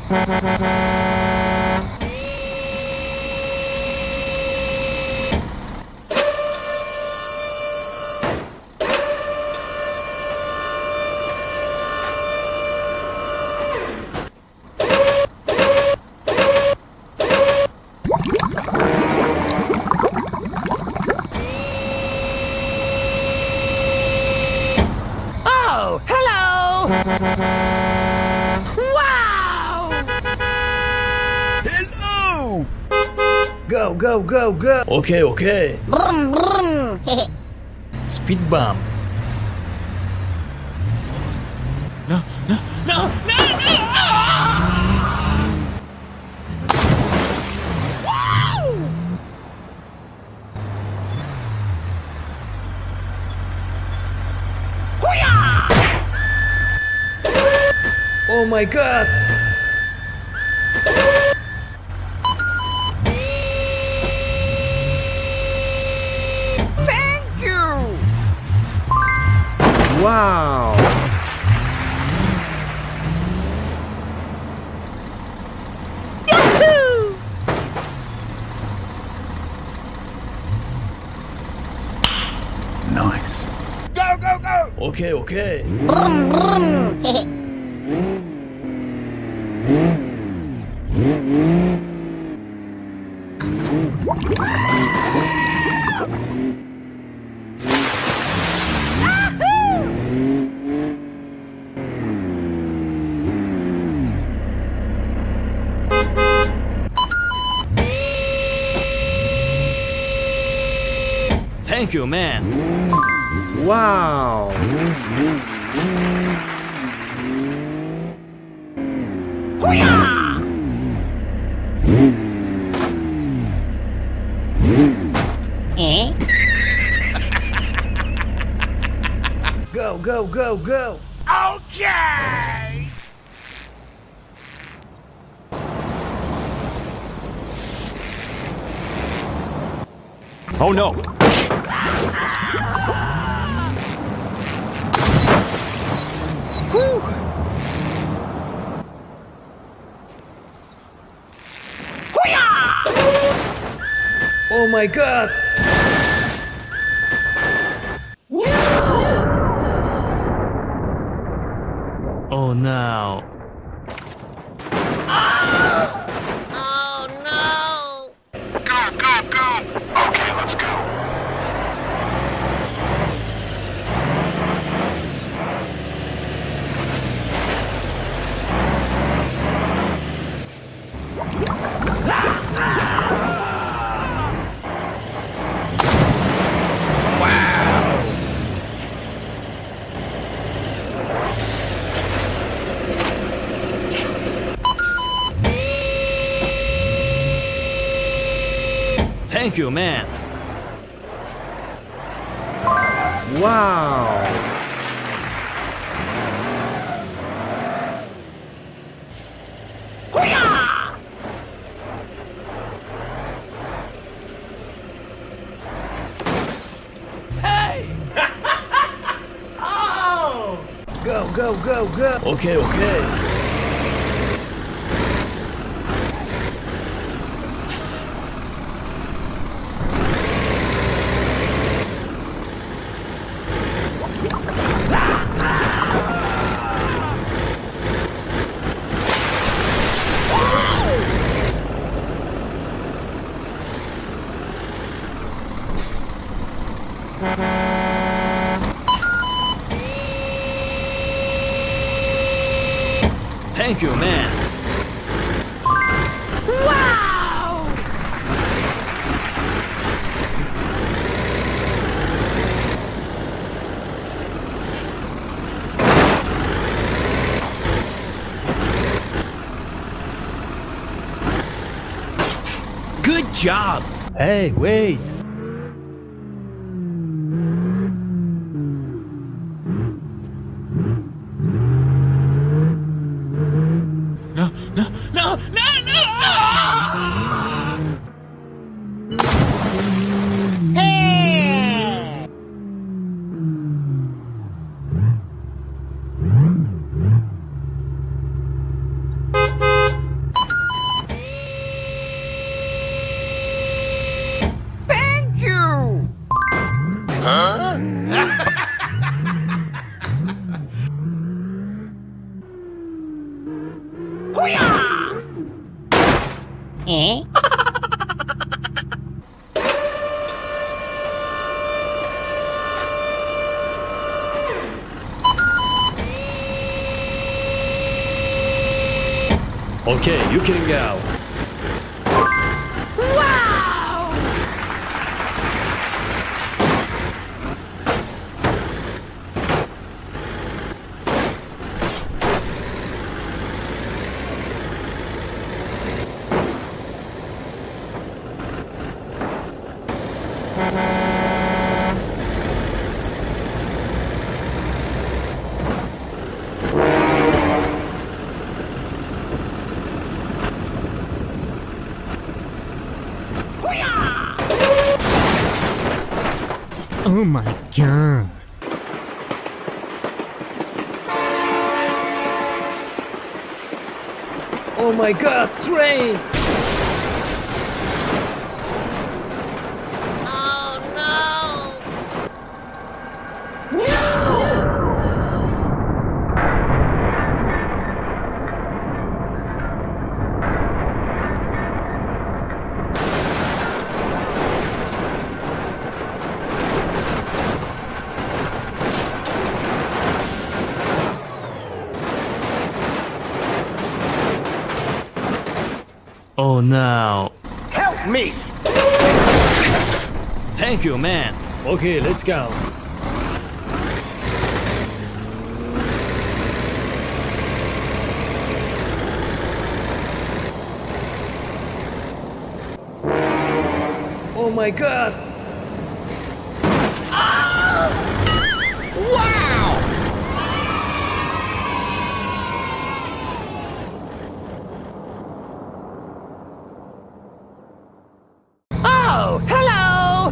Oh, hello! Wow! Hello! Go, go, go, go! Okay, okay. Brum, brum. Speed bump. No, no, no, no, no! Wow! Hoo-yah! Oh my god! Thank you! Wow! Yahoo! Nice. Go, go, go! Okay, okay. Brum, brum. Thank you, man. Wow. Hoo-yah! Eh? Go, go, go, go. Okay! Oh no. Whew! Hoo-yah! Oh my god. Oh no. Oh no! Go, go, go! Okay, let's go. Thank you, man. Wow. Hoo-yah! Hey! Oh! Go, go, go, go. Okay, okay. Thank you, man. Wow! Good job. Hey, wait. No, no, no, no, no! Hey! Eh? Okay, you can go. Oh my god. Oh my god, train! Oh no! Oh no. Help me! Thank you, man. Okay, let's go. Oh my god! Oh, hello!